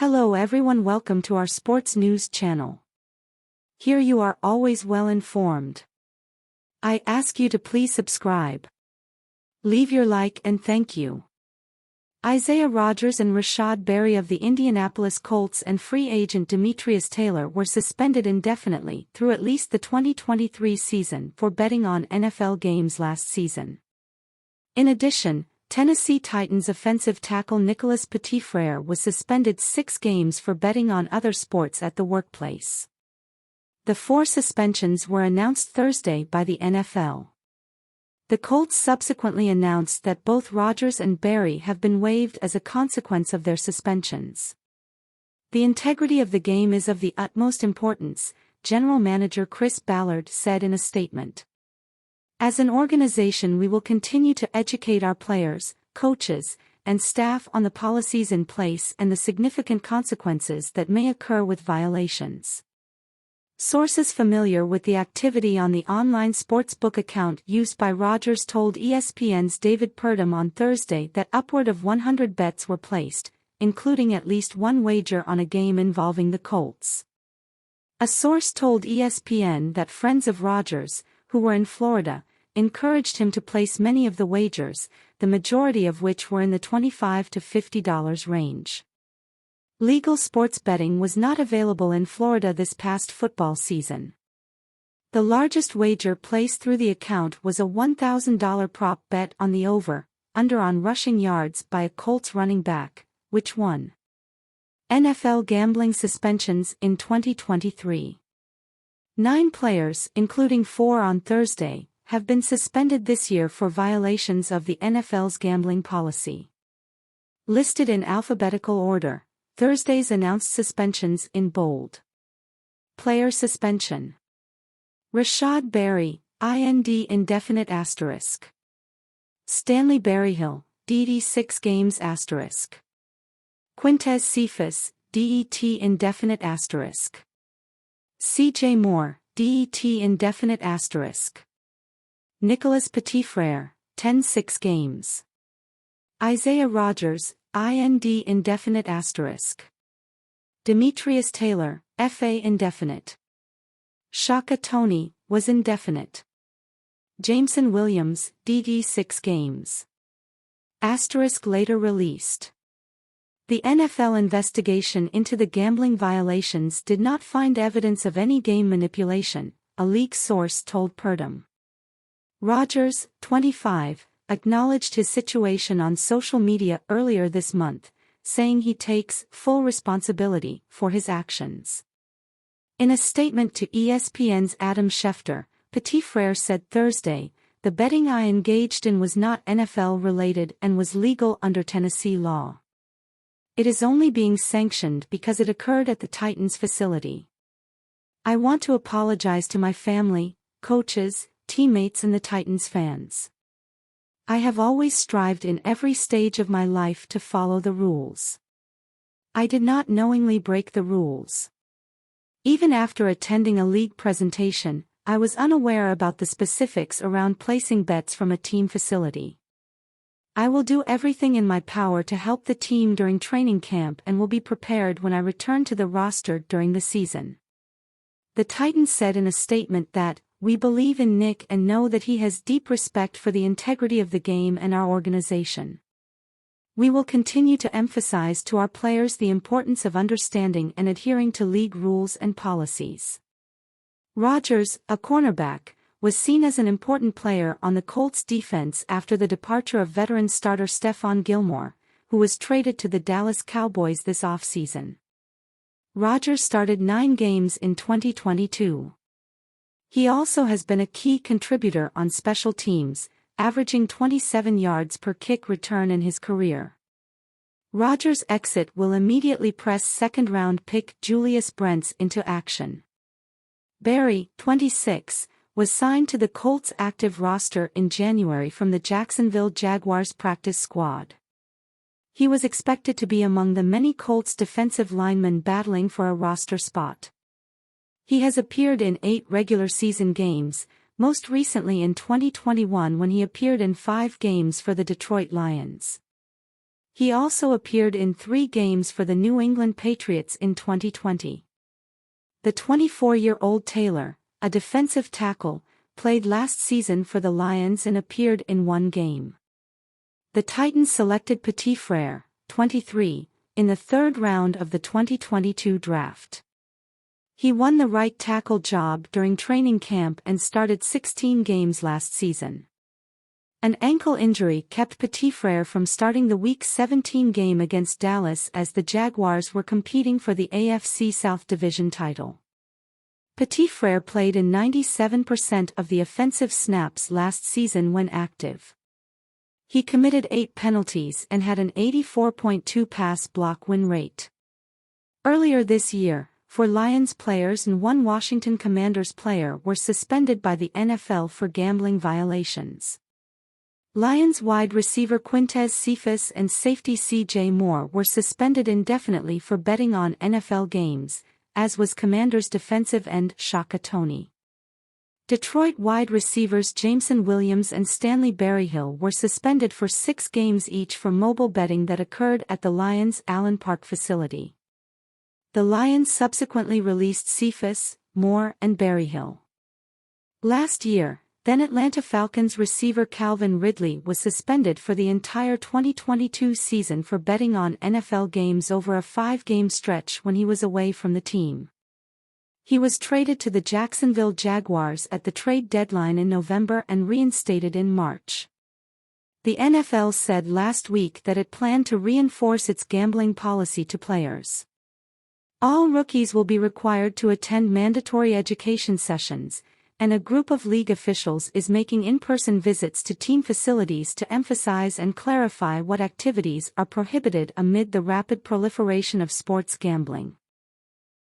Hello everyone, welcome to our sports news channel. Here you are always well informed. I ask you to please subscribe. Leave your like and thank you. Isaiah Rodgers and Rashad Berry of the Indianapolis Colts and free agent Demetrius Taylor were suspended indefinitely through at least the 2023 season for betting on NFL games last season. In addition, Tennessee Titans offensive tackle Nicholas Petitfrere was suspended 6 games for betting on other sports at the workplace. The 4 suspensions were announced Thursday by the NFL. The Colts subsequently announced that both Rodgers and Berry have been waived as a consequence of their suspensions. The integrity of the game is of the utmost importance, General Manager Chris Ballard said in a statement. As an organization, we will continue to educate our players, coaches, and staff on the policies in place and the significant consequences that may occur with violations. Sources familiar with the activity on the online sportsbook account used by Rodgers told ESPN's David Purdom on Thursday that upward of 100 bets were placed, including at least one wager on a game involving the Colts. A source told ESPN that friends of Rodgers, who were in Florida, encouraged him to place many of the wagers, the majority of which were in the $25 to $50 range. Legal sports betting was not available in Florida this past football season. The largest wager placed through the account was a $1,000 prop bet on the over/under on rushing yards by a Colts running back, which won. NFL gambling suspensions in 2023. 9 players, including 4 on Thursday, have been suspended this year for violations of the NFL's gambling policy. Listed in alphabetical order, Thursday's announced suspensions in bold. Player suspension. Rashad Berry, IND indefinite *. Stanley Berryhill, DD 6 games *. Quintez Cephas, DET indefinite *. CJ Moore, DET indefinite *. Nicholas Petitfrere, 10-6 games. Isaiah Rodgers, IND indefinite *. Demetrius Taylor, FA indefinite. Shaka Toney, was indefinite. Jameson Williams, DD 6 games. Later released. The NFL investigation into the gambling violations did not find evidence of any game manipulation, a league source told Purdom. Rodgers, 25, acknowledged his situation on social media earlier this month, saying he takes full responsibility for his actions. In a statement to ESPN's Adam Schefter, Petitfrere said Thursday, "The betting I engaged in was not NFL-related and was legal under Tennessee law. It is only being sanctioned because it occurred at the Titans facility. I want to apologize to my family, coaches, teammates and the Titans fans. I have always strived in every stage of my life to follow the rules. I did not knowingly break the rules. Even after attending a league presentation, I was unaware about the specifics around placing bets from a team facility. I will do everything in my power to help the team during training camp and will be prepared when I return to the roster during the season." The Titans said in a statement that, "We believe in Nick and know that he has deep respect for the integrity of the game and our organization. We will continue to emphasize to our players the importance of understanding and adhering to league rules and policies." Rodgers, a cornerback, was seen as an important player on the Colts defense after the departure of veteran starter Stephon Gilmore, who was traded to the Dallas Cowboys this offseason. Rodgers started 9 games in 2022. He also has been a key contributor on special teams, averaging 27 yards per kick return in his career. Rodgers' exit will immediately press second-round pick Julius Brents into action. Berry, 26, was signed to the Colts' active roster in January from the Jacksonville Jaguars practice squad. He was expected to be among the many Colts defensive linemen battling for a roster spot. He has appeared in 8 regular season games, most recently in 2021 when he appeared in 5 games for the Detroit Lions. He also appeared in 3 games for the New England Patriots in 2020. The 24-year-old Taylor, a defensive tackle, played last season for the Lions and appeared in 1 game. The Titans selected Petit Frere, 23, in the 3rd round of the 2022 draft. He won the right tackle job during training camp and started 16 games last season. An ankle injury kept Petit Frere from starting the Week 17 game against Dallas as the Jaguars were competing for the AFC South Division title. Petit Frere played in 97% of the offensive snaps last season when active. He committed 8 penalties and had an 84.2 pass block win rate. Earlier this year, 4 Lions players and 1 Washington Commanders player were suspended by the NFL for gambling violations. Lions wide receiver Quintez Cephus and safety C.J. Moore were suspended indefinitely for betting on NFL games, as was Commanders defensive end Shaka Toney. Detroit wide receivers Jameson Williams and Stanley Berryhill were suspended for 6 games each for mobile betting that occurred at the Lions' Allen Park facility. The Lions subsequently released Cephus, Moore and Berryhill. Last year, then Atlanta Falcons receiver Calvin Ridley was suspended for the entire 2022 season for betting on NFL games over a 5-game stretch when he was away from the team. He was traded to the Jacksonville Jaguars at the trade deadline in November and reinstated in March. The NFL said last week that it planned to reinforce its gambling policy to players. All rookies will be required to attend mandatory education sessions, and a group of league officials is making in-person visits to team facilities to emphasize and clarify what activities are prohibited amid the rapid proliferation of sports gambling.